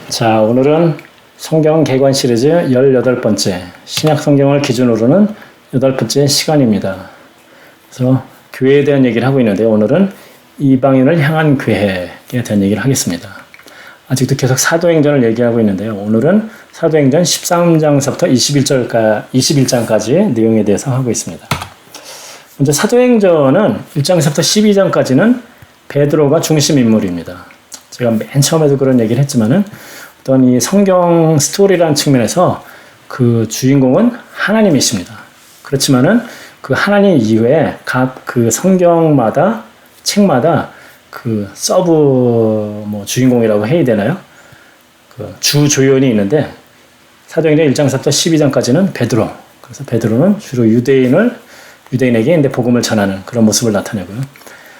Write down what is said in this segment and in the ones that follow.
자, 오늘은 성경 개관 시리즈 18번째, 신약 성경을 기준으로는 8번째 시간입니다. 그래서 교회에 대한 얘기를 하고 있는데 오늘은 이방인을 향한 교회에 대한 얘기를 하겠습니다. 아직도 계속 사도행전을 얘기하고 있는데요. 오늘은 사도행전 13장서부터 21장까지의 내용에 대해서 하고 있습니다. 먼저 사도행전은 1장서부터 12장까지는 베드로가 중심 인물입니다. 제가 맨 처음에도 그런 얘기를 했지만은 어떤 이 성경 스토리라는 측면에서 그 주인공은 하나님이십니다. 그렇지만은 그 하나님 이외에 각 그 성경마다 책마다 그 서브 주인공이라고 해야 되나요? 그 주조연이 있는데 사도행전 1장서부터 12장까지는 베드로. 그래서 베드로는 주로 유대인에게 복음을 전하는 그런 모습을 나타내고요.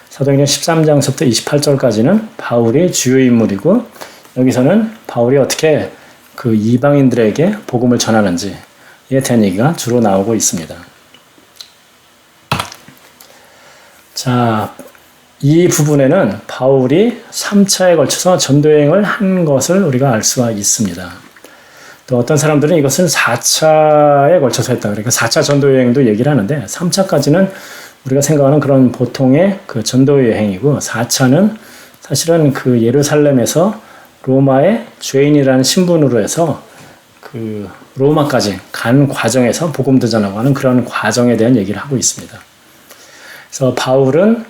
사도행전 13장서부터 28절까지는 바울이 주요 인물이고 여기서는 바울이 어떻게 그 이방인들에게 복음을 전하는지에 대한 얘기가 주로 나오고 있습니다. 자, 이 부분에는 바울이 3차에 걸쳐서 전도여행을 한 것을 우리가 알 수가 있습니다. 또 어떤 사람들은 이것은 4차에 걸쳐서 했다. 그러니까 4차 전도여행도 얘기를 하는데 3차까지는 우리가 생각하는 그런 보통의 그 전도여행이고 4차는 사실은 그 예루살렘에서 로마의 죄인이라는 신분으로 해서 그 로마까지 간 과정에서 복음도 전하고 하는 그런 과정에 대한 얘기를 하고 있습니다. 그래서 바울은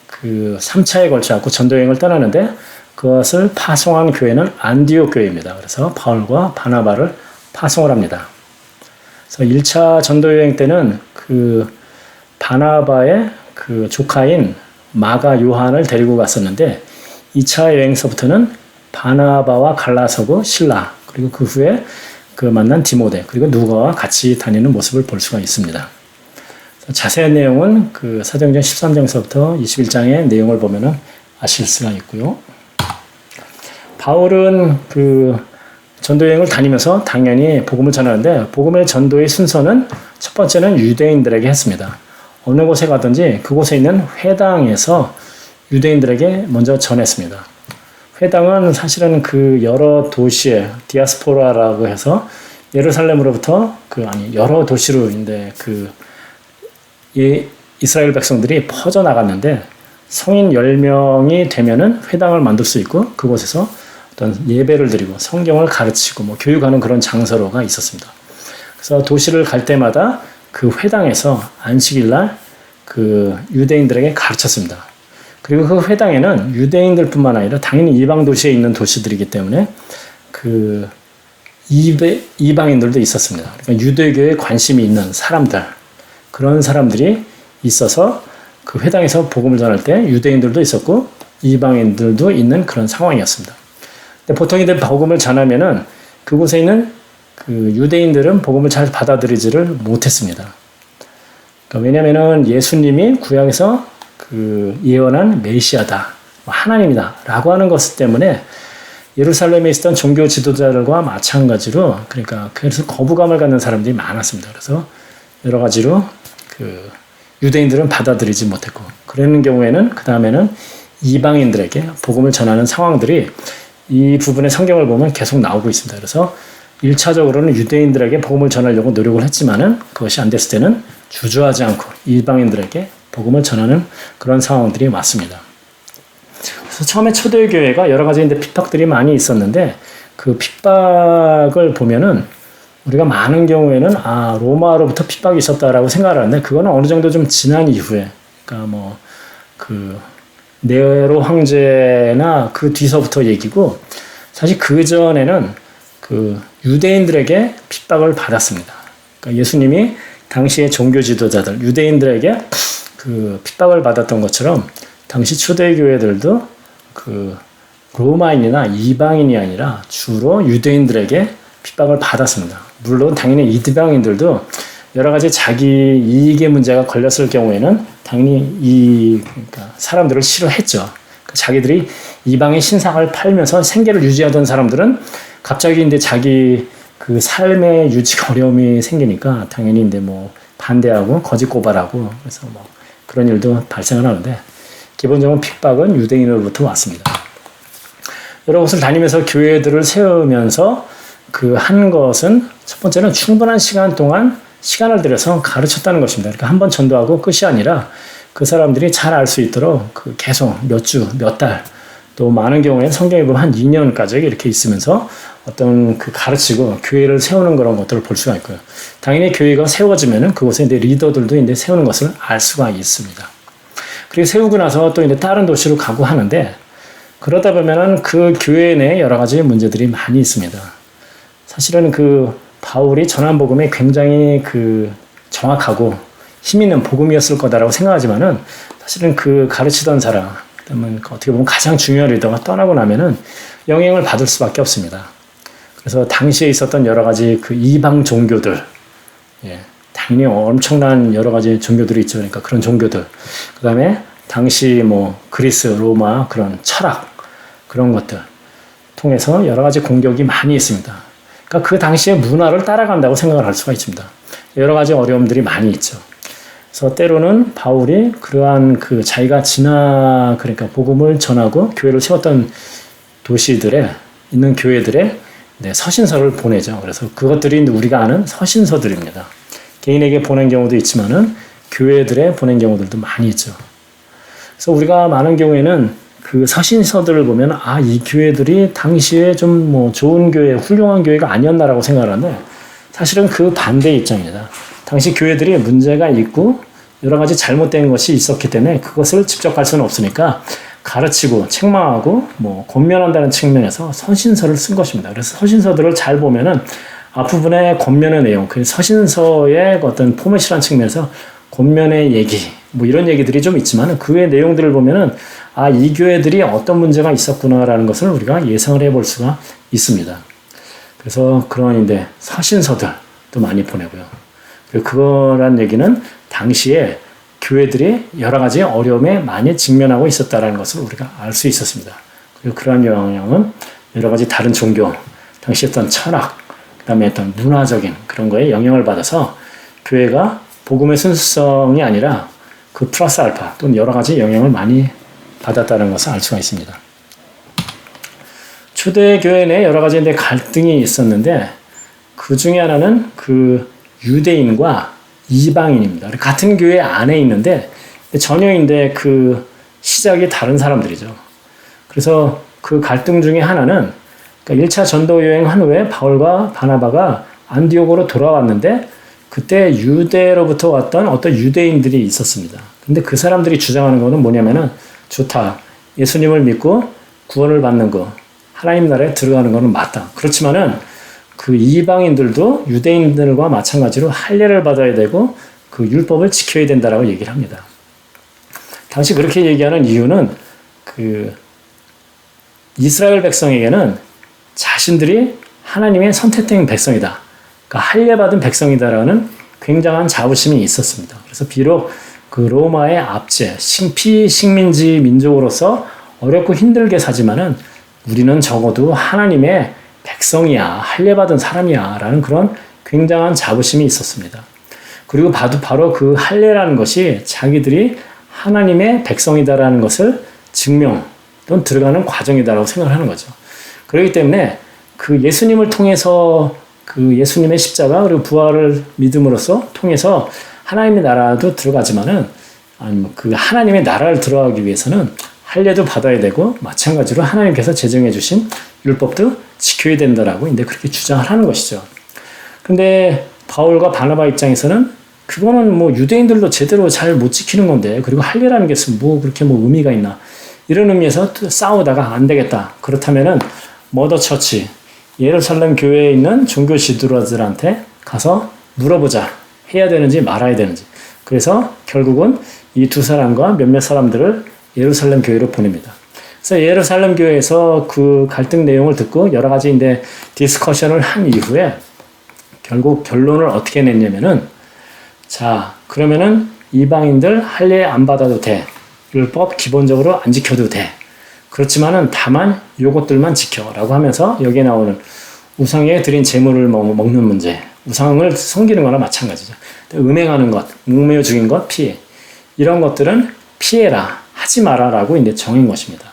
그 3차에 걸쳐서 전도여행을 떠나는데 그것을 파송한 교회는 안디옥 교회입니다. 그래서 바울과 바나바를 파송을 합니다. 그래서 1차 전도여행 때는 그 바나바의 그 조카인 마가 요한을 데리고 갔었는데 2차 여행서부터는 바나바와 갈라서고 신라 그리고 그 후에 그 만난 디모데 그리고 누가와 같이 다니는 모습을 볼 수가 있습니다. 자세한 내용은 그 사도행전 13장서부터 21장의 내용을 보면은 아실 수가 있고요. 바울은 그 전도여행을 다니면서 당연히 복음을 전하는데 복음의 전도의 순서는 첫 번째는 유대인들에게 했습니다. 어느 곳에 가든지 그곳에 있는 회당에서 유대인들에게 먼저 전했습니다. 회당은 사실은 그 여러 도시에 디아스포라라고 해서 예루살렘으로부터 여러 도시로인데 이스라엘 백성들이 퍼져나갔는데 성인 10명이 되면은 회당을 만들 수 있고 그곳에서 어떤 예배를 드리고 성경을 가르치고 교육하는 그런 장소가 있었습니다. 그래서 도시를 갈 때마다 그 회당에서 안식일날 그 유대인들에게 가르쳤습니다. 그리고 그 회당에는 유대인들뿐만 아니라 당연히 이방 도시에 있는 도시들이기 때문에 그 이방인들도 있었습니다. 그러니까 유대교에 관심이 있는 사람들, 그런 사람들이 있어서 그 회당에서 복음을 전할 때 유대인들도 있었고 이방인들도 있는 그런 상황이었습니다. 근데 보통 이들 복음을 전하면은 그곳에 있는 그 유대인들은 복음을 잘 받아들이지를 못했습니다. 그러니까 왜냐면은 예수님이 구약에서 그 예언한 메시아다, 하나님이다 라고 하는 것 때문에 예루살렘에 있었던 종교 지도자들과 마찬가지로 그래서 거부감을 갖는 사람들이 많았습니다. 그래서 여러 가지로 그 유대인들은 받아들이지 못했고 그러는 경우에는 그 다음에는 이방인들에게 복음을 전하는 상황들이 이 부분의 성경을 보면 계속 나오고 있습니다. 그래서 1차적으로는 유대인들에게 복음을 전하려고 노력을 했지만은 그것이 안 됐을 때는 주저하지 않고 이방인들에게 복음을 전하는 그런 상황들이 왔습니다. 그래서 처음에 초대교회가 여러 가지 핍박들이 많이 있었는데 그 핍박을 보면은 우리가 많은 경우에는 로마로부터 핍박이 있었다라고 생각을 하는데 그거는 어느 정도 좀 지난 이후에 그러니까 그 네로 황제나 그 뒤서부터 얘기고 사실 그 전에는 그 유대인들에게 핍박을 받았습니다. 그러니까 예수님이 당시의 종교 지도자들 유대인들에게 그 핍박을 받았던 것처럼 당시 초대교회들도 그 로마인이나 이방인이 아니라 주로 유대인들에게 핍박을 받았습니다. 물론 당연히 이방인들도 여러 가지 자기 이익의 문제가 걸렸을 경우에는 당연히 그러니까 사람들을 싫어했죠. 그러니까 자기들이 이방의 신상을 팔면서 생계를 유지하던 사람들은 갑자기 자기 그 삶의 유지가 어려움이 생기니까 당연히 반대하고 거짓 고발하고 그래서 그런 일도 발생을 하는데 기본적으로 핍박은 유대인으로부터 왔습니다. 여러 곳을 다니면서 교회들을 세우면서 그 한 것은 첫 번째는 충분한 시간 동안 시간을 들여서 가르쳤다는 것입니다. 그러니까 한 번 전도하고 끝이 아니라 그 사람들이 잘 알 수 있도록 그 계속 몇 주, 몇 달, 또 많은 경우에는 성경에 보면 한 2년까지 이렇게 있으면서 어떤 그 가르치고 교회를 세우는 그런 것들을 볼 수가 있고요. 당연히 교회가 세워지면은 그곳에 이제 리더들도 이제 세우는 것을 알 수가 있습니다. 그리고 세우고 나서 또 이제 다른 도시로 가고 하는데 그러다 보면은 그 교회 내에 여러 가지 문제들이 많이 있습니다. 사실은 그 바울이 전한 복음이 굉장히 그 정확하고 힘 있는 복음이었을 거다라고 생각하지만은 사실은 그 가르치던 사람, 그다음에 어떻게 보면 가장 중요한 리더가 떠나고 나면은 영향을 받을 수밖에 없습니다. 그래서 당시에 있었던 여러 가지 그 이방 종교들, 당연히 엄청난 여러 가지 종교들이 있죠. 그러니까 그런 종교들, 그다음에 당시 뭐 그리스, 로마 그런 철학 그런 것들 통해서 여러 가지 공격이 많이 있습니다. 그러니까 그 당시의 문화를 따라간다고 생각을 할 수가 있습니다. 여러 가지 어려움들이 많이 있죠. 그래서 때로는 바울이 그러한 그 자기가 그러니까 복음을 전하고 교회를 세웠던 도시들에 있는 교회들에 서신서를 보내죠. 그래서 그것들이 우리가 아는 서신서들입니다. 개인에게 보낸 경우도 있지만은 교회들에 보낸 경우들도 많이 있죠. 그래서 우리가 많은 경우에는 그 서신서들을 보면 이 교회들이 당시에 좀 뭐 좋은 교회, 훌륭한 교회가 아니었나라고 생각하는데 사실은 그 반대의 입장입니다. 당시 교회들이 문제가 있고 여러 가지 잘못된 것이 있었기 때문에 그것을 직접 갈 수는 없으니까 가르치고 책망하고 뭐 권면한다는 측면에서 서신서를 쓴 것입니다. 그래서 서신서들을 잘 보면은 앞부분의 권면의 내용, 그 서신서의 어떤 포맷이라는 측면에서 권면의 얘기, 뭐 이런 얘기들이 좀 있지만 그 외의 내용들을 보면은 이 교회들이 어떤 문제가 있었구나라는 것을 우리가 예상을 해볼 수가 있습니다. 그래서 그런 서신서들도 많이 보내고요. 그리고 그거란 얘기는 당시에 교회들이 여러 가지 어려움에 많이 직면하고 있었다는 것을 우리가 알 수 있었습니다. 그리고 그러한 영향은 여러 가지 다른 종교, 당시 어떤 철학, 그 다음에 어떤 문화적인 그런 거에 영향을 받아서 교회가 복음의 순수성이 아니라 그 플러스 알파 또는 여러 가지 영향을 많이 받았다는 것을 알 수가 있습니다. 초대교회 내에 여러 가지 갈등이 있었는데 그 중에 하나는 그 유대인과 이방인입니다. 같은 교회 안에 있는데 전혀 그 시작이 다른 사람들이죠. 그래서 그 갈등 중에 하나는 그러니까 1차 전도 여행한 후에 바울과 바나바가 안디옥으로 돌아왔는데 그때 유대로부터 왔던 어떤 유대인들이 있었습니다. 근데 그 사람들이 주장하는 것은 뭐냐면은 좋다. 예수님을 믿고 구원을 받는 거, 하나님 나라에 들어가는 것은 맞다. 그렇지만은 그 이방인들도 유대인들과 마찬가지로 할례를 받아야 되고 그 율법을 지켜야 된다라고 얘기를 합니다. 당시 그렇게 얘기하는 이유는 그 이스라엘 백성에게는 자신들이 하나님의 선택된 백성이다. 그러니까 할례 받은 백성이다라는 굉장한 자부심이 있었습니다. 그래서 비록 그 로마의 압제, 피식민지 민족으로서 어렵고 힘들게 사지만은 우리는 적어도 하나님의 백성이야, 할례 받은 사람이야 라는 그런 굉장한 자부심이 있었습니다. 그리고 바로 그 할례라는 것이 자기들이 하나님의 백성이다라는 것을 증명 또는 들어가는 과정이다라고 생각을 하는 거죠. 그렇기 때문에 그 예수님을 통해서 그 예수님의 십자가 그리고 부활을 믿음으로써 통해서 하나님의 나라도 들어가지만은 그 하나님의 나라를 들어가기 위해서는 할례도 받아야 되고 마찬가지로 하나님께서 제정해 주신 율법도 지켜야 된다라고 이제 그렇게 주장을 하는 것이죠. 근데 바울과 바나바 입장에서는 그거는 뭐 유대인들도 제대로 잘 못 지키는 건데 그리고 할례라는 게 뭐 그렇게 뭐 의미가 있나 이런 의미에서 또 싸우다가 안 되겠다. 그렇다면은 머더 처치 예루살렘 교회에 있는 종교 지도자들한테 가서 물어보자. 해야 되는지 말아야 되는지. 그래서 결국은 이 두 사람과 몇몇 사람들을 예루살렘 교회로 보냅니다. 그래서 예루살렘 교회에서 그 갈등 내용을 듣고 여러 가지 디스커션을 한 이후에 결국 결론을 어떻게 냈냐면은 자, 그러면은 이방인들 할례 안 받아도 돼. 율법 기본적으로 안 지켜도 돼. 그렇지만은 다만 요것들만 지켜라고 하면서 여기에 나오는 우상에 드린 제물을 먹는 문제, 우상을 섬기는 거나 마찬가지죠. 음행하는 것, 목매어 죽인 것 피해. 이런 것들은 피해라, 하지 마라라고 이제 정한 것입니다.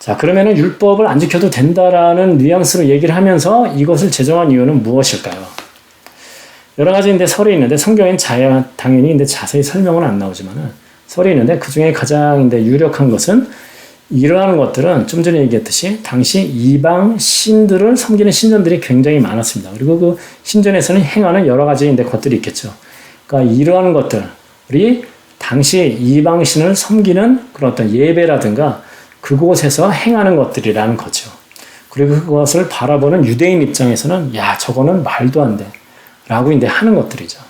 자, 그러면은 율법을 안 지켜도 된다라는 뉘앙스로 얘기를 하면서 이것을 제정한 이유는 무엇일까요? 여러 가지 이제 설이 있는데 성경엔 당연히 이제 자세히 설명은 안 나오지만은 설이 있는데 그 중에 가장 이제 유력한 것은 이러한 것들은 좀 전에 얘기했듯이 당시 이방 신들을 섬기는 신전들이 굉장히 많았습니다. 그리고 그 신전에서는 행하는 여러 가지 이제 것들이 있겠죠. 그러니까 이러한 것들이 당시 이방 신을 섬기는 그런 어떤 예배라든가 그곳에서 행하는 것들이라는 거죠. 그리고 그것을 바라보는 유대인 입장에서는 야, 저거는 말도 안 돼. 라고 이제 하는 것들이죠.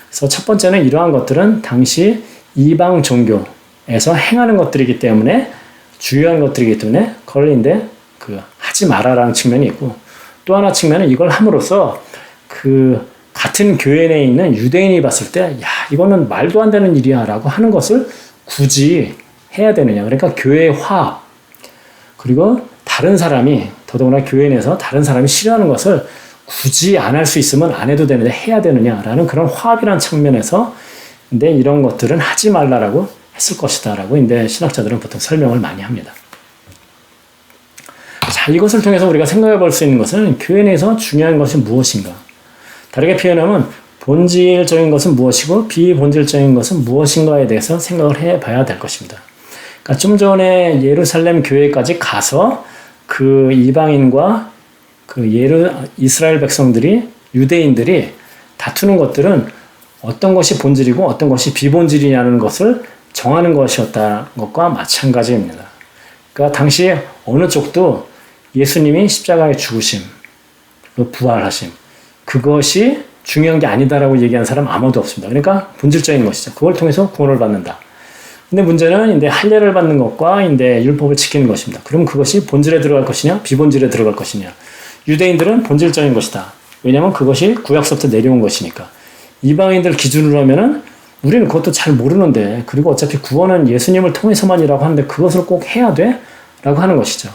그래서 첫 번째는 이러한 것들은 당시 이방 종교에서 행하는 것들이기 때문에 주요한 것들이기 때문에 그걸 이제 하지 마라라는 측면이 있고 또 하나 측면은 이걸 함으로써 그 같은 교회 내에 있는 유대인이 봤을 때 야, 이거는 말도 안 되는 일이야 라고 하는 것을 굳이 해야 되느냐. 그러니까 교회의 화합 그리고 다른 사람이 더더구나 교회 내에서 다른 사람이 싫어하는 것을 굳이 안 할 수 있으면 안 해도 되는데 해야 되느냐라는 그런 화합이라는 측면에서 근데 이런 것들은 하지 말라라고 했을 것이다라고 근데 신학자들은 보통 설명을 많이 합니다. 자, 이것을 통해서 우리가 생각해 볼 수 있는 것은 교회 내에서 중요한 것이 무엇인가? 다르게 표현하면 본질적인 것은 무엇이고 비본질적인 것은 무엇인가에 대해서 생각을 해 봐야 될 것입니다. 그러니까 좀 전에 예루살렘 교회까지 가서 그 이방인과 이스라엘 백성들이 유대인들이 다투는 것들은 어떤 것이 본질이고 어떤 것이 비본질이냐는 것을 정하는 것이었다는 것과 마찬가지입니다. 그러니까 당시에 어느 쪽도 예수님이 십자가에 죽으심, 부활하심 그것이 중요한 게 아니다라고 얘기한 사람 아무도 없습니다. 그러니까 본질적인 것이죠. 그걸 통해서 구원을 받는다. 근데 문제는 이제 할례를 받는 것과 이제 율법을 지키는 것입니다. 그럼 그것이 본질에 들어갈 것이냐, 비본질에 들어갈 것이냐. 유대인들은 본질적인 것이다. 왜냐하면 그것이 구약서부터 내려온 것이니까. 이방인들 기준으로 하면은 우리는 그것도 잘 모르는데 그리고 어차피 구원은 예수님을 통해서만이라고 하는데 그것을 꼭 해야 돼? 라고 하는 것이죠.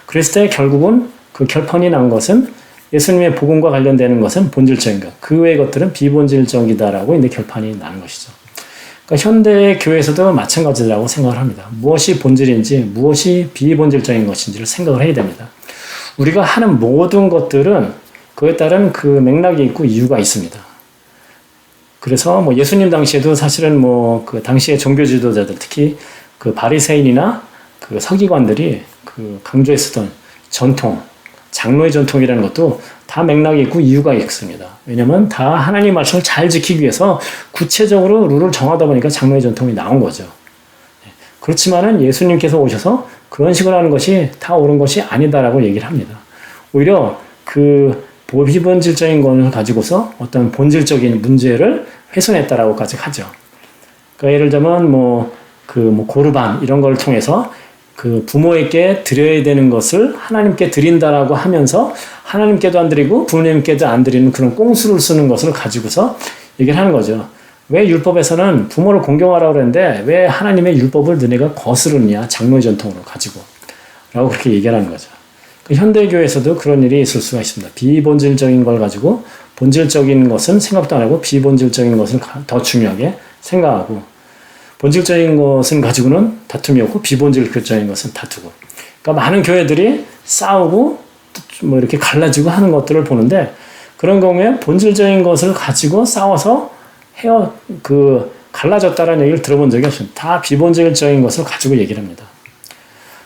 그랬을 때 결국은 그 결판이 난 것은 예수님의 복음과 관련되는 것은 본질적인 것. 그 외의 것들은 비본질적이다라고 이제 결판이 나는 것이죠. 그러니까 현대 교회에서도 마찬가지라고 생각을 합니다. 무엇이 본질인지 무엇이 비본질적인 것인지를 생각을 해야 됩니다. 우리가 하는 모든 것들은 그에 따른 그 맥락이 있고 이유가 있습니다. 그래서 뭐 예수님 당시에도 사실은 뭐 그 당시의 종교 지도자들 특히 그 바리새인이나 그 서기관들이 그 강조했었던 전통, 장로의 전통이라는 것도 다 맥락이 있고 이유가 있습니다. 왜냐하면 다 하나님 말씀을 잘 지키기 위해서 구체적으로 룰을 정하다 보니까 장로의 전통이 나온 거죠. 그렇지만은 예수님께서 오셔서 그런 식으로 하는 것이 다 옳은 것이 아니다라고 얘기를 합니다. 오히려 그 비본질적인 것을 가지고서 어떤 본질적인 문제를 훼손했다라고까지 하죠. 그러니까 예를 들면 고르반 이런 걸 통해서 그 부모에게 드려야 되는 것을 하나님께 드린다라고 하면서 하나님께도 안 드리고 부모님께도 안 드리는 그런 꽁수를 쓰는 것을 가지고서 얘기를 하는 거죠. 왜 율법에서는 부모를 공경하라고 그랬는데 왜 하나님의 율법을 너네가 거스르냐 장로의 전통으로 가지고 라고 그렇게 얘기를 하는 거죠. 현대교회에서도 그런 일이 있을 수가 있습니다. 비본질적인 걸 가지고 본질적인 것은 생각도 안 하고 비본질적인 것을 더 중요하게 생각하고 본질적인 것은 가지고는 다툼이 없고 비본질적인 것은 다투고 그러니까 많은 교회들이 싸우고 뭐 이렇게 갈라지고 하는 것들을 보는데 그런 경우에 본질적인 것을 가지고 싸워서 갈라졌다라는 얘기를 들어본 적이 없습니다. 다 비본질적인 것을 가지고 얘기를 합니다.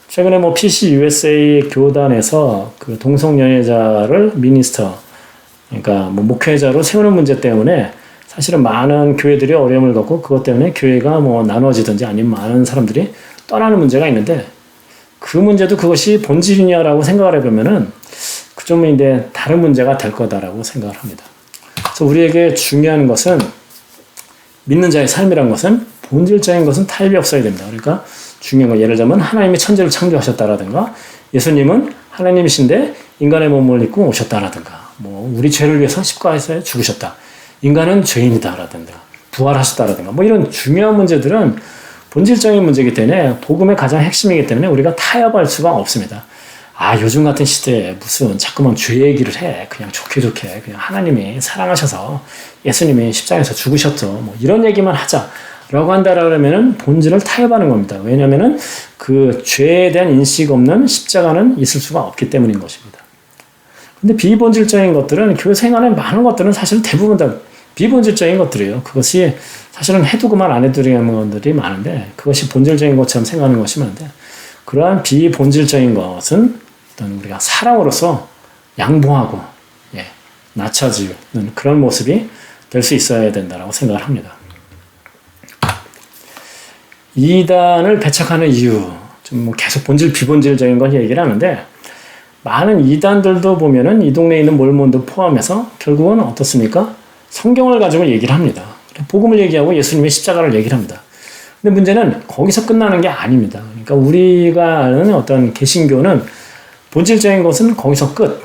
최근에 PC USA 교단에서 그 동성연애자를 그러니까 목회자로 세우는 문제 때문에 사실은 많은 교회들이 어려움을 겪고 그것 때문에 교회가 나눠지든지 아니면 많은 사람들이 떠나는 문제가 있는데 그 문제도 그것이 본질이냐라고 생각을 해보면은 그 점은 이제 다른 문제가 될 거다라고 생각을 합니다. 그래서 우리에게 중요한 것은 믿는 자의 삶이란 것은 본질적인 것은 타협이 없어야 됩니다. 그러니까 중요한 거 예를 들면 하나님이 천지를 창조하셨다라든가 예수님은 하나님이신데 인간의 몸을 입고 오셨다라든가 우리 죄를 위해서 십자가에서 죽으셨다. 인간은 죄인이다라든가 부활하셨다라든가 이런 중요한 문제들은 본질적인 문제이기 때문에 복음의 가장 핵심이기 때문에 우리가 타협할 수가 없습니다. 요즘 같은 시대에 무슨 자꾸만 죄 얘기를 해. 그냥 좋게 그냥 하나님이 사랑하셔서 예수님이 십자가에서 죽으셨죠. 이런 얘기만 하자. 라고 한다라면은 본질을 타협하는 겁니다. 왜냐면은 그 죄에 대한 인식 없는 십자가는 있을 수가 없기 때문인 것입니다. 근데 비본질적인 것들은 교회 생활에 많은 것들은 사실 대부분 다 비본질적인 것들이에요. 그것이 사실은 해도 그만 안 해도 되는 것들이 많은데 그것이 본질적인 것처럼 생각하는 것이 많은데 그러한 비본질적인 것은 어떤 우리가 사랑으로서 양보하고 낮춰지는 그런 모습이 될 수 있어야 된다고 생각을 합니다. 이단을 배척하는 이유, 좀 뭐 계속 본질 비본질적인 건 얘기를 하는데 많은 이단들도 보면은 이 동네에 있는 몰몬도 포함해서 결국은 어떻습니까? 성경을 가지고 얘기를 합니다. 복음을 얘기하고 예수님의 십자가를 얘기를 합니다. 근데 문제는 거기서 끝나는 게 아닙니다. 그러니까 우리가 아는 어떤 개신교는 본질적인 것은 거기서 끝.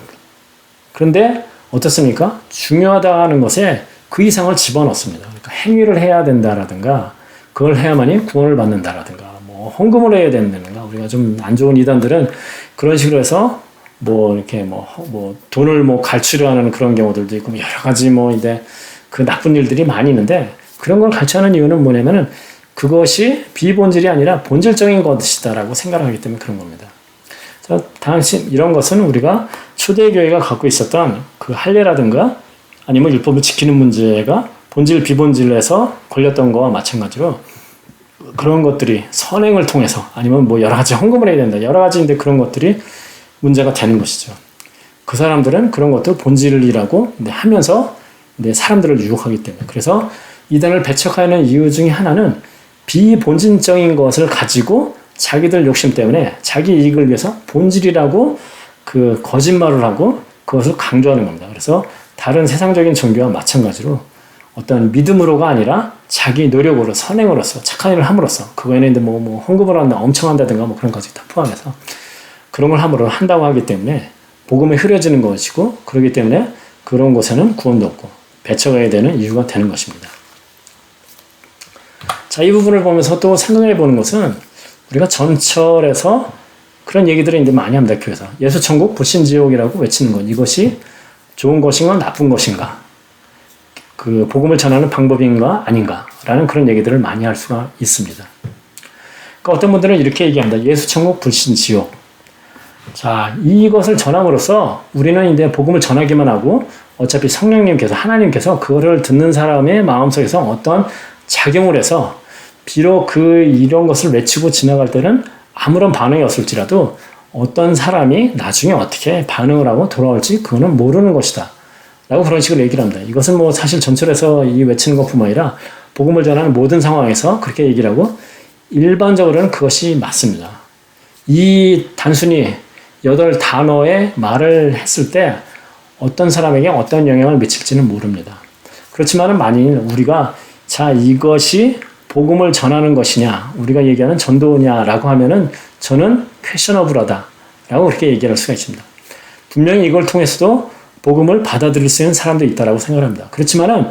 그런데 어떻습니까? 중요하다 하는 것에 그 이상을 집어넣습니다. 그러니까 행위를 해야 된다라든가 그걸 해야만이 구원을 받는다라든가 뭐 헌금을 해야 된다든가 우리가 좀 안 좋은 이단들은 그런 식으로 해서 뭐 이렇게 뭐 돈을 뭐 갈취를 하는 그런 경우들도 있고 여러 가지 뭐 이제 그 나쁜 일들이 많이 있는데 그런 걸 갈취하는 이유는 뭐냐면은 그것이 비본질이 아니라 본질적인 것이다라고 생각을 하기 때문에 그런 겁니다. 당시 이런 것은 우리가 초대교회가 갖고 있었던 그 할례라든가 아니면 율법을 지키는 문제가 본질 비본질에서 걸렸던 거와 마찬가지로 그런 것들이 선행을 통해서 아니면 뭐 여러 가지 헌금을 해야 된다 여러 가지인데 그런 것들이 문제가 되는 것이죠. 그 사람들은 그런 것도 본질이라고 하면서 사람들을 유혹하기 때문에 그래서 이단을 배척하는 이유 중에 하나는 비본질적인 것을 가지고 자기들 욕심 때문에 자기 이익을 위해서 본질이라고 그 거짓말을 하고 그것을 강조하는 겁니다. 그래서 다른 세상적인 종교와 마찬가지로 어떤 믿음으로가 아니라 자기 노력으로 선행으로서 착한 일을 함으로써 그거에는 뭐 헌금을 한다 엄청 한다든가 뭐 그런 것까지 다 포함해서 그런 걸 함으로 한다고 하기 때문에 복음이 흐려지는 것이고 그렇기 때문에 그런 곳에는 구원도 없고 배척해야 되는 이유가 되는 것입니다. 자, 이 부분을 보면서 또 생각해 보는 것은 우리가 전철에서 그런 얘기들을 이제 많이 합니다. 교회에서 예수 천국 불신 지옥이라고 외치는 것 이것이 좋은 것인가 나쁜 것인가 그 복음을 전하는 방법인가 아닌가 라는 그런 얘기들을 많이 할 수가 있습니다. 그러니까 어떤 분들은 이렇게 얘기합니다. 예수 천국 불신 지옥. 자, 이것을 전함으로써 우리는 이제 복음을 전하기만 하고 어차피 성령님께서 하나님께서 그거를 듣는 사람의 마음속에서 어떤 작용을 해서 비록 이런 것을 외치고 지나갈 때는 아무런 반응이 없을지라도 어떤 사람이 나중에 어떻게 반응을 하고 돌아올지 그거는 모르는 것이다. 라고 그런 식으로 얘기를 합니다. 이것은 뭐 사실 전철에서 이 외치는 것뿐만 아니라 복음을 전하는 모든 상황에서 그렇게 얘기를 하고 일반적으로는 그것이 맞습니다. 이 단순히 8단어의 말을 했을 때 어떤 사람에게 어떤 영향을 미칠지는 모릅니다. 그렇지만은 만일 우리가 자 이것이 복음을 전하는 것이냐 우리가 얘기하는 전도냐라고 하면은 저는 퀘셔너블하다 라고 그렇게 얘기할 수가 있습니다. 분명히 이걸 통해서도 복음을 받아들일 수 있는 사람도 있다라고 생각합니다. 그렇지만은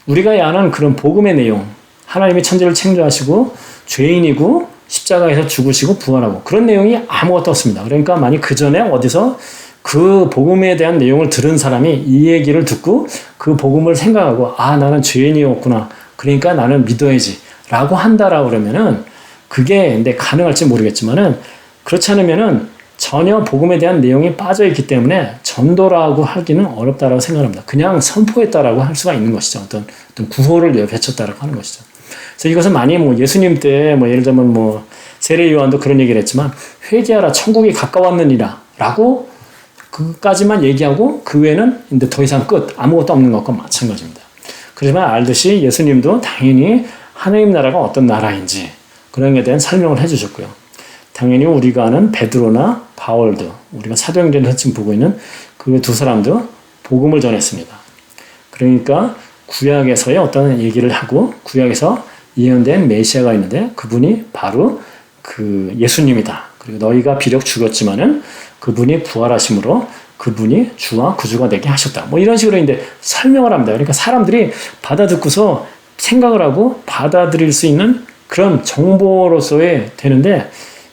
우리가 아는 그런 복음의 내용 하나님이 천지를 창조하시고 죄인이고 십자가에서 죽으시고 부활하고 그런 내용이 아무것도 없습니다. 그러니까 만약 그 전에 어디서 그 복음에 대한 내용을 들은 사람이 이 얘기를 듣고 그 복음을 생각하고 아 나는 죄인이었구나 그러니까 나는 믿어야지 라고 한다라고 그러면은 그게 근데 가능할지 모르겠지만은 그렇지 않으면은 전혀 복음에 대한 내용이 빠져있기 때문에 전도라고 하기는 어렵다라고 생각합니다. 그냥 선포했다라고 할 수가 있는 것이죠. 어떤 구호를 외쳤다라고 하는 것이죠. 그래서 이것은 많이 뭐 예수님 때 뭐 예를 들면 뭐 세례 요한도 그런 얘기를 했지만 회개하라 천국이 가까웠느니라 라고 그까지만 얘기하고 그 외에는 이제 더 이상 끝 아무것도 없는 것과 마찬가지입니다. 그렇지만 알듯이 예수님도 당연히 하나님 나라가 어떤 나라인지 그런 것에 대한 설명을 해주셨고요. 당연히 우리가 아는 베드로나 바울도 우리가 사도행전에서 지금 보고 있는 그 두 사람도 복음을 전했습니다. 그러니까 구약에서의 어떤 얘기를 하고 구약에서 예언된 메시아가 있는데 그분이 바로 그 예수님이다. 그리고 너희가 비록 죽었지만은 그분이 부활하심으로 그분이 주와 구주가 되게 하셨다. 뭐 이런 식으로 이제 설명을 합니다. 그러니까 사람들이 받아듣고서 생각을 하고 받아들일 수 있는 그런 정보로서의 되는데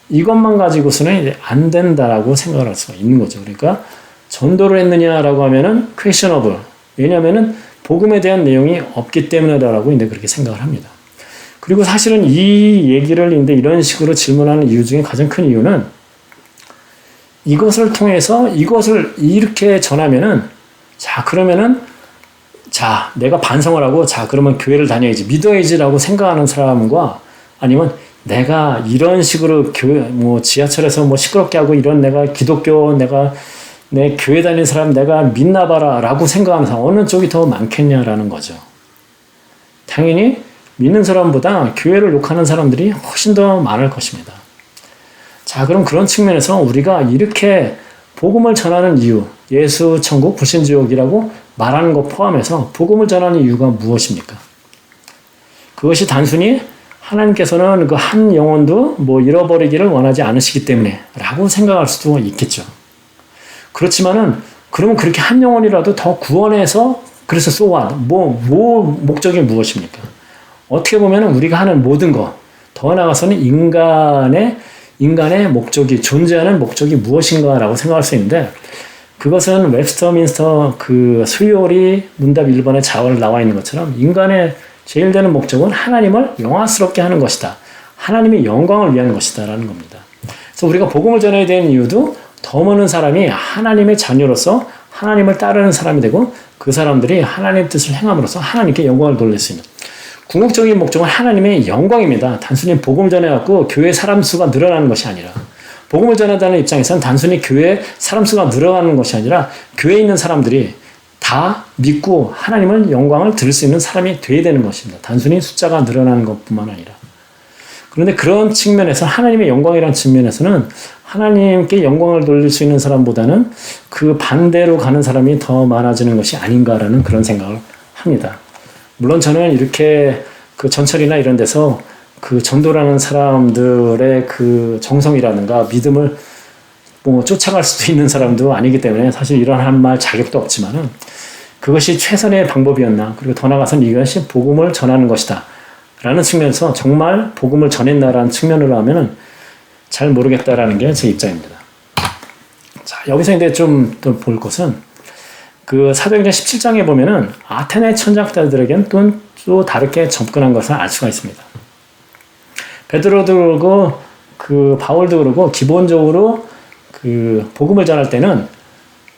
이것만 가지고서는 이제 안 된다라고 생각을 할 수가 있는 거죠. 그러니까 전도를 했느냐라고 하면은 questionable. 왜냐하면은 복음에 대한 내용이 없기 때문이다라고 이제 그렇게 생각을 합니다. 그리고 사실은 이 얘기를 근데 이런 식으로 질문하는 이유 중에 가장 큰 이유는 이것을 통해서 이것을 이렇게 전하면은 자 그러면은 자 내가 반성을 하고 자 그러면 교회를 다녀야지 믿어야지라고 생각하는 사람과 아니면 내가 이런 식으로 교회 뭐 지하철에서 뭐 시끄럽게 하고 이런 내가 기독교 내가 내 교회 다니는 사람 내가 믿나 봐라라고 생각하는 사람 어느 쪽이 더 많겠냐라는 거죠. 당연히 믿는 사람보다 교회를 욕하는 사람들이 훨씬 더 많을 것입니다. 자, 그럼 그런 측면에서 우리가 이렇게 복음을 전하는 이유, 예수 천국 불신 지옥이라고 말하는 것 포함해서 복음을 전하는 이유가 무엇입니까? 그것이 단순히 하나님께서는 그 한 영혼도 뭐 잃어버리기를 원하지 않으시기 때문에 라고 생각할 수도 있겠죠. 그렇지만은 그러면 그렇게 한 영혼이라도 더 구원해서 그래서 목적이 무엇입니까? 어떻게 보면 우리가 하는 모든 것, 더 나아가서는 인간의 목적이, 존재하는 목적이 무엇인가라고 생각할 수 있는데, 그것은 웹스터민스터 그 수요리 문답 1번의 자원을 나와 있는 것처럼 인간의 제일 되는 목적은 하나님을 영화스럽게 하는 것이다. 하나님의 영광을 위한 것이다. 라는 겁니다. 그래서 우리가 복음을 전해야 되는 이유도 더 많은 사람이 하나님의 자녀로서 하나님을 따르는 사람이 되고 그 사람들이 하나님의 뜻을 행함으로써 하나님께 영광을 돌릴 수 있는 궁극적인 목적은 하나님의 영광입니다. 단순히 복음을 전해갖고 교회 사람 수가 늘어나는 것이 아니라 복음을 전한다는 입장에서는 단순히 교회 사람 수가 늘어나는 것이 아니라 교회에 있는 사람들이 다 믿고 하나님을 영광을 들을 수 있는 사람이 돼야 되는 것입니다. 단순히 숫자가 늘어나는 것뿐만 아니라. 그런데 그런 측면에서 하나님의 영광이라는 측면에서는 하나님께 영광을 돌릴 수 있는 사람보다는 그 반대로 가는 사람이 더 많아지는 것이 아닌가라는 그런 생각을 합니다. 물론 저는 이렇게 그 전철이나 이런 데서 그 전도라는 사람들의 그 정성이라든가 믿음을 뭐 쫓아갈 수도 있는 사람도 아니기 때문에 사실 이런 말 자격도 없지만은 그것이 최선의 방법이었나, 그리고 더 나아가서는 이것이 복음을 전하는 것이다 라는 측면에서 정말 복음을 전했나라는 측면으로 하면은 잘 모르겠다라는 게 제 입장입니다. 자, 여기서 근데 좀 또 볼 것은 그 사도행전 17장에 보면은 아테네 천작자들에겐 또 다르게 접근한 것을 알 수가 있습니다. 베드로도 그러고 그 바울도 그러고 기본적으로 그 복음을 전할 때는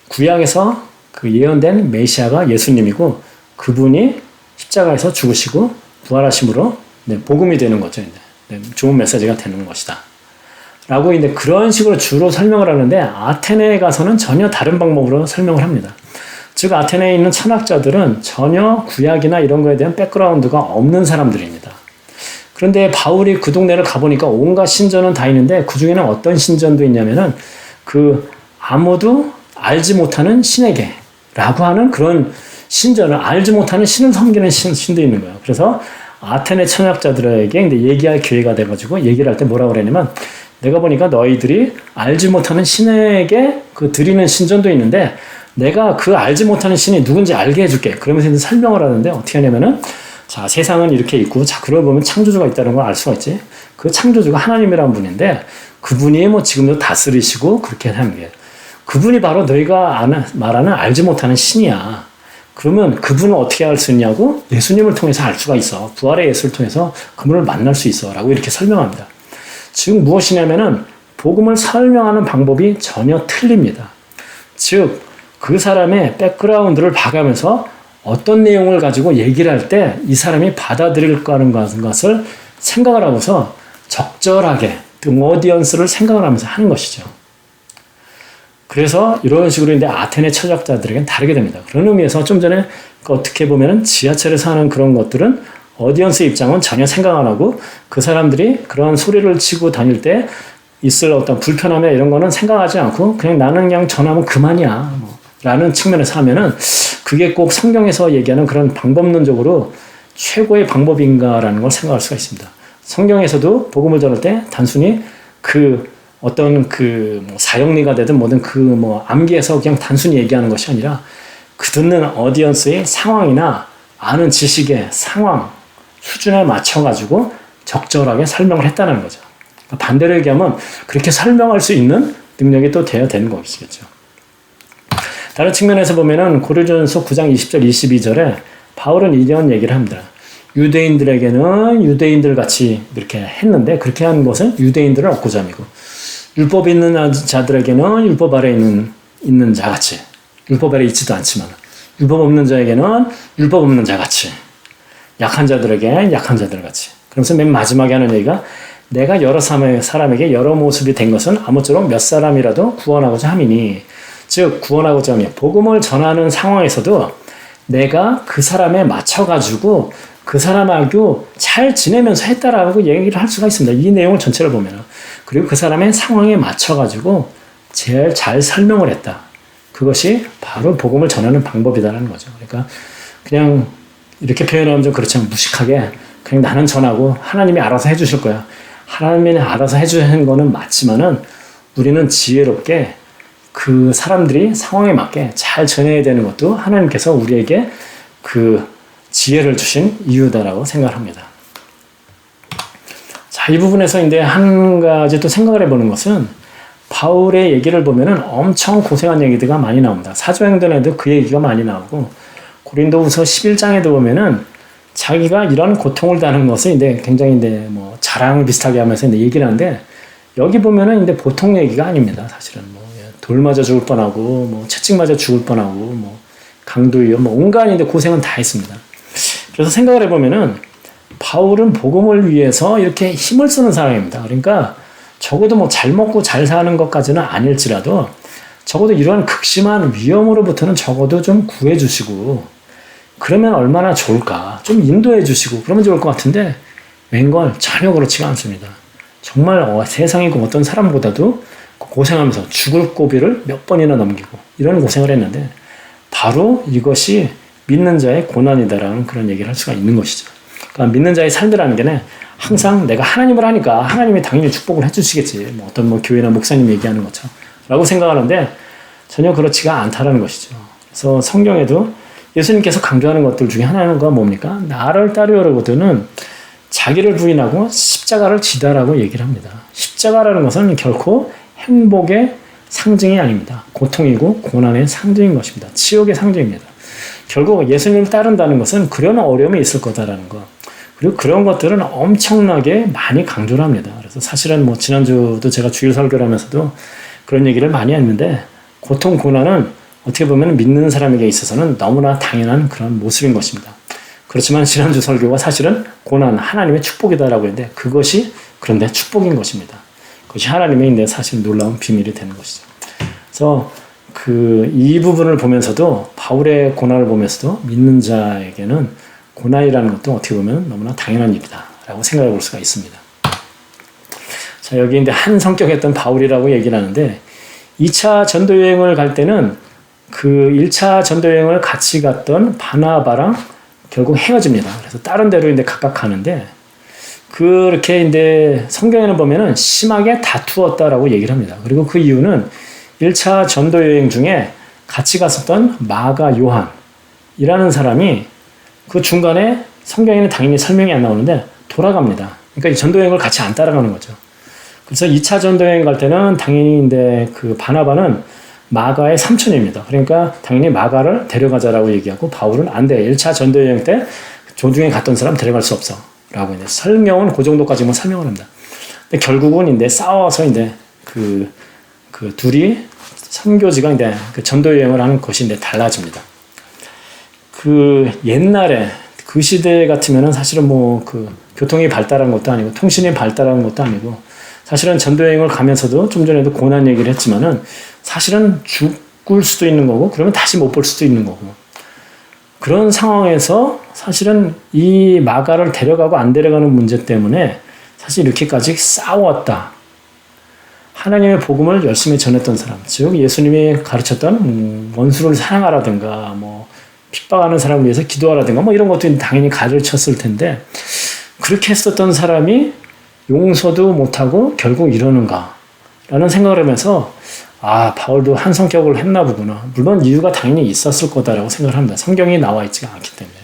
구약에서 그 예언된 메시아가 예수님이고 그분이 십자가에서 죽으시고 부활하심으로 복음이 되는 거죠. 좋은 메시지가 되는 것이다. 라고 이제 그런 식으로 주로 설명을 하는데 아테네에 가서는 전혀 다른 방법으로 설명을 합니다. 즉 아테네에 있는 천학자들은 전혀 구약이나 이런 거에 대한 백그라운드가 없는 사람들입니다. 그런데 바울이 그 동네를 가보니까 온갖 신전은 다 있는데 그 중에는 어떤 신전도 있냐면은 그 아무도 알지 못하는 신에게라고 하는 그런 신전을 알지 못하는 신을 섬기는 신도 있는 거예요. 그래서 아테네 천학자들에게 이제 얘기할 기회가 돼가지고 얘기를 할 때 뭐라고 그러냐면 내가 보니까 너희들이 알지 못하는 신에게 그 드리는 신전도 있는데 내가 그 알지 못하는 신이 누군지 알게 해줄게. 그러면서 이제 설명을 하는데 어떻게 하냐면은 자, 세상은 이렇게 있고, 자, 그러고 보면 창조주가 있다는 걸 알 수가 있지. 그 창조주가 하나님이라는 분인데, 그분이 뭐 지금도 다스리시고, 그렇게 하는 게. 그분이 바로 너희가 말하는 알지 못하는 신이야. 그러면 그분을 어떻게 알 수 있냐고? 예수님을 통해서 알 수가 있어. 부활의 예수를 통해서 그분을 만날 수 있어. 라고 이렇게 설명합니다. 즉, 무엇이냐면은, 복음을 설명하는 방법이 전혀 틀립니다. 즉, 그 사람의 백그라운드를 봐가면서 어떤 내용을 가지고 얘기를 할 때 이 사람이 받아들일 거라는 것을 생각을 하고서 적절하게 오디언스를 생각을 하면서 하는 것이죠. 그래서 이런 식으로 이제 아테네 철학자들에게는 다르게 됩니다. 그런 의미에서 좀 전에 어떻게 보면은 지하철에서 하는 그런 것들은 오디언스 입장은 전혀 생각 안 하고 그 사람들이 그런 소리를 치고 다닐 때 있을 어떤 불편함이나 이런 거는 생각하지 않고 그냥 나는 그냥 전하면 그만이야. 라는 측면에서 하면은 그게 꼭 성경에서 얘기하는 그런 방법론적으로 최고의 방법인가라는 걸 생각할 수가 있습니다. 성경에서도 복음을 전할 때 단순히 그 어떤 그 사형리가 되든 뭐든 그 암기해서 그냥 단순히 얘기하는 것이 아니라 그 듣는 어디언스의 상황이나 아는 지식의 상황, 수준에 맞춰가지고 적절하게 설명을 했다는 거죠. 반대로 얘기하면 그렇게 설명할 수 있는 능력이 또 되어야 되는 것이겠죠. 다른 측면에서 보면은 고린도전서 9장 20절 22절에 바울은 이런 얘기를 합니다. 유대인들에게는 유대인들 같이 이렇게 했는데 그렇게 한 것은 유대인들을 얻고자 함이고 율법 있는 자들에게는 율법 아래 있는 자같이 율법 아래 있지도 않지만 율법 없는 자에게는 율법 없는 자같이 약한 자들에게 약한 자들같이 그러면서 맨 마지막에 하는 얘기가 내가 여러 사람에게 여러 모습이 된 것은 아무쪼록 몇 사람이라도 구원하고자 함이니 즉 구원하고자 하며 복음을 전하는 상황에서도 내가 그 사람에 맞춰가지고 그 사람하고 잘 지내면서 했다라고 얘기를 할 수가 있습니다. 이 내용을 전체를 보면 그리고 그 사람의 상황에 맞춰가지고 제일 잘 설명을 했다. 그것이 바로 복음을 전하는 방법이다라는 거죠. 그러니까 그냥 이렇게 표현하면 좀 그렇지만 무식하게 그냥 나는 전하고 하나님이 알아서 해주실 거야. 하나님이 알아서 해주는 거는 맞지만은 우리는 지혜롭게 그 사람들이 상황에 맞게 잘 전해야 되는 것도 하나님께서 우리에게 그 지혜를 주신 이유다라고 생각합니다. 자, 이 부분에서 이제 한 가지 또 생각을 해보는 것은 바울의 얘기를 보면은 엄청 고생한 얘기가 많이 나옵니다. 사도행전에도 그 얘기가 많이 나오고 고린도후서 11장에도 보면은 자기가 이런 고통을 당하는 것을 이제 굉장히 이제 뭐 자랑 비슷하게 하면서 이제 얘기를 하는데 여기 보면은 이제 보통 얘기가 아닙니다. 사실은 뭐 돌 맞아 죽을 뻔하고 뭐 채찍 맞아 죽을 뻔하고 뭐 강도위요 뭐 온갖 이제 고생은 다 했습니다. 그래서 생각을 해보면은 바울은 복음을 위해서 이렇게 힘을 쓰는 사람입니다. 그러니까 적어도 뭐 잘 먹고 잘 사는 것까지는 아닐지라도 적어도 이런 극심한 위험으로부터는 적어도 좀 구해주시고 그러면 얼마나 좋을까 좀 인도해 주시고 그러면 좋을 것 같은데 웬걸 전혀 그렇지가 않습니다. 정말 세상에 어떤 사람보다도 고생하면서 죽을 고비를 몇 번이나 넘기고 이런 고생을 했는데 바로 이것이 믿는 자의 고난이다라는 그런 얘기를 할 수가 있는 것이죠. 그러니까 믿는 자의 삶이라는 게 항상 내가 하나님을 하니까 하나님이 당연히 축복을 해주시겠지. 뭐 어떤 뭐 교회나 목사님 얘기하는 것처럼 라고 생각하는데 전혀 그렇지가 않다라는 것이죠. 그래서 성경에도 예수님께서 강조하는 것들 중에 하나가 뭡니까? 나를 따르려거든은 자기를 부인하고 십자가를 지다라고 얘기를 합니다. 십자가라는 것은 결코 행복의 상징이 아닙니다. 고통이고 고난의 상징인 것입니다. 치욕의 상징입니다. 결국 예수님을 따른다는 것은 그런 어려움이 있을 거다라는 것. 그리고 그런 것들은 엄청나게 많이 강조를 합니다. 그래서 사실은 뭐 지난주도 제가 주일 설교를 하면서도 그런 얘기를 많이 했는데 고통, 고난은 어떻게 보면 믿는 사람에게 있어서는 너무나 당연한 그런 모습인 것입니다. 그렇지만 지난주 설교가 사실은 고난, 하나님의 축복이다라고 했는데 그것이 그런데 축복인 것입니다. 그것이 하나님의 인데 사실 놀라운 비밀이 되는 것이죠. 그래서 이 부분을 보면서도 바울의 고난을 보면서도 믿는 자에게는 고난이라는 것도 어떻게 보면 너무나 당연한 일이다라고 생각해 볼 수가 있습니다. 자, 여기 이제 한 성격했던 바울이라고 얘기를 하는데 2차 전도 여행을 갈 때는 그 1차 전도 여행을 같이 갔던 바나바랑 결국 헤어집니다. 그래서 다른 데로 이제 각각 가는데 그렇게 이제 성경에는 보면은 심하게 다투었다라고 얘기를 합니다. 그리고 그 이유는 1차 전도 여행 중에 같이 갔었던 마가 요한이라는 사람이 그 중간에 성경에는 당연히 설명이 안 나오는데 돌아갑니다. 그러니까 이 전도 여행을 같이 안 따라가는 거죠. 그래서 2차 전도 여행 갈 때는 당연히 이제 그 바나바는 마가의 삼촌입니다. 그러니까 당연히 마가를 데려가자라고 얘기하고 바울은 안 돼. 1차 전도 여행 때 조중에 갔던 사람 데려갈 수 없어. 라고 이제 설명은 그 정도까지만 설명을 합니다. 근데 결국은 이제 싸워서 이제 그 둘이 선교지가 이제 그 전도 여행을 하는 것이 이제 달라집니다. 그 옛날에 그 시대 같으면은 사실은 뭐 그 교통이 발달한 것도 아니고 통신이 발달한 것도 아니고 사실은 전도 여행을 가면서도 좀 전에도 고난 얘기를 했지만은 사실은 죽을 수도 있는 거고 그러면 다시 못 볼 수도 있는 거고 그런 상황에서 사실은 이 마가를 데려가고 안 데려가는 문제 때문에 사실 이렇게까지 싸웠다. 하나님의 복음을 열심히 전했던 사람, 즉 예수님이 가르쳤던 원수를 사랑하라든가 뭐 핍박하는 사람을 위해서 기도하라든가 뭐 이런 것도 당연히 가르쳤을 텐데 그렇게 했었던 사람이 용서도 못하고 결국 이러는가 라는 생각을 하면서 아, 바울도 한 성격을 했나 보구나. 물론 이유가 당연히 있었을 거다라고 생각을 합니다. 성경이 나와 있지가 않기 때문에.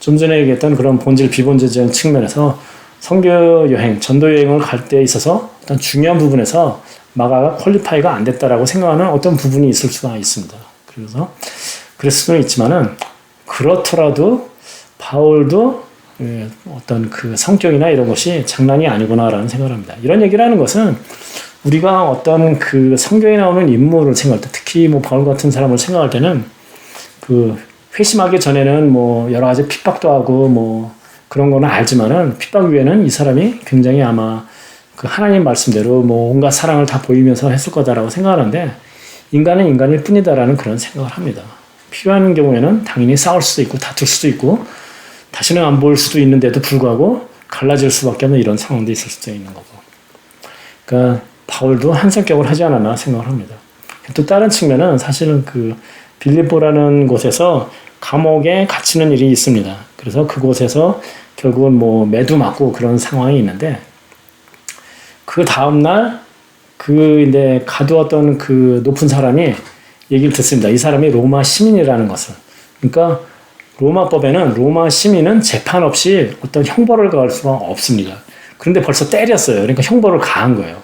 좀 전에 얘기했던 그런 본질, 비본질적인 측면에서 선교 여행, 전도 여행을 갈 때 있어서 어떤 중요한 부분에서 마가가 퀄리파이가 안 됐다라고 생각하는 어떤 부분이 있을 수가 있습니다. 그래서 그럴 수는 있지만은 그렇더라도 바울도 어떤 그 성격이나 이런 것이 장난이 아니구나라는 생각을 합니다. 이런 얘기를 하는 것은 우리가 어떤 그 성경에 나오는 인물을 생각할 때, 특히 뭐 바울 같은 사람을 생각할 때는 그 회심하기 전에는 뭐 여러 가지 핍박도 하고 뭐 그런 거는 알지만은 핍박 위에는 이 사람이 굉장히 아마 그 하나님 말씀대로 뭐 온갖 사랑을 다 보이면서 했을 거다라고 생각하는데, 인간은 인간일 뿐이다라는 그런 생각을 합니다. 필요한 경우에는 당연히 싸울 수도 있고 다툴 수도 있고 다시는 안 볼 수도 있는데도 불구하고 갈라질 수밖에 없는 이런 상황도 있을 수도 있는 거고. 그러니까 바울도 한 성격을 하지 않았나 생각을 합니다. 또 다른 측면은 사실은 그 빌립보라는 곳에서 감옥에 갇히는 일이 있습니다. 그래서 그곳에서 결국은 뭐 매도 맞고 그런 상황이 있는데, 그 다음날 그 이제 가두었던 그 높은 사람이 얘기를 듣습니다. 이 사람이 로마 시민이라는 것을. 그러니까 로마법에는 로마 시민은 재판 없이 어떤 형벌을 가할 수가 없습니다. 그런데 벌써 때렸어요. 그러니까 형벌을 가한 거예요.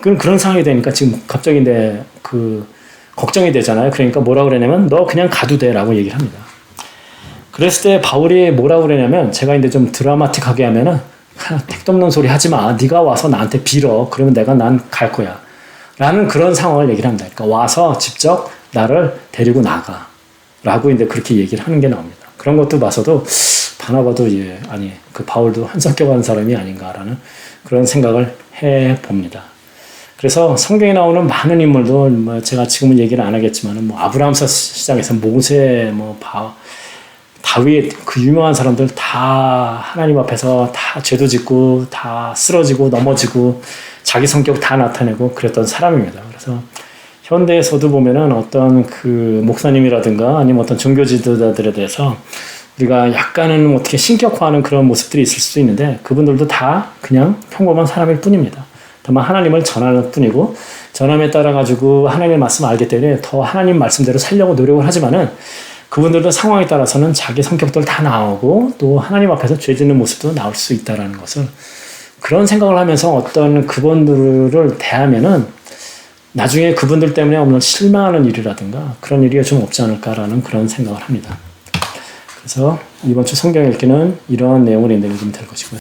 그럼 그런 상황이 되니까 지금 갑자기 이제 그 걱정이 되잖아요. 그러니까 뭐라 그러냐면 너 그냥 가도 돼라고 얘기를 합니다. 그랬을 때 바울이 뭐라 그러냐면, 제가 이제 좀 드라마틱하게 하면은 택도 없는 소리 하지 마. 네가 와서 나한테 빌어. 그러면 내가 난 갈 거야. 라는 그런 상황을 얘기를 합니다. 그러니까 와서 직접 나를 데리고 나가. 라고 이제 그렇게 얘기를 하는 게 나옵니다. 그런 것도 봐서도 바나바도 그 바울도 한성격한 사람이 아닌가라는 그런 생각을 해 봅니다. 그래서 성경에 나오는 많은 인물도 뭐 제가 지금은 얘기를 안 하겠지만 뭐 아브라함서 시작해서 모세, 뭐 다윗, 그 유명한 사람들 다 하나님 앞에서 다 죄도 짓고 다 쓰러지고 넘어지고 자기 성격 다 나타내고 그랬던 사람입니다. 그래서 현대에서도 보면은 어떤 그 목사님이라든가 아니면 어떤 종교 지도자들에 대해서 우리가 약간은 어떻게 신격화하는 그런 모습들이 있을 수도 있는데, 그분들도 다 그냥 평범한 사람일 뿐입니다. 다만 하나님을 전하는 뿐이고, 전함에 따라 가지고 하나님의 말씀을 알기 때문에 더 하나님 말씀대로 살려고 노력을 하지만은, 그분들도 상황에 따라서는 자기 성격들 다 나오고 또 하나님 앞에서 죄 짓는 모습도 나올 수 있다라는 것을, 그런 생각을 하면서 어떤 그분들을 대하면은 나중에 그분들 때문에 없는 실망하는 일이라든가 그런 일이 좀 없지 않을까라는 그런 생각을 합니다. 그래서 이번 주 성경 읽기는 이러한 내용을 읽으면 될 것이고요.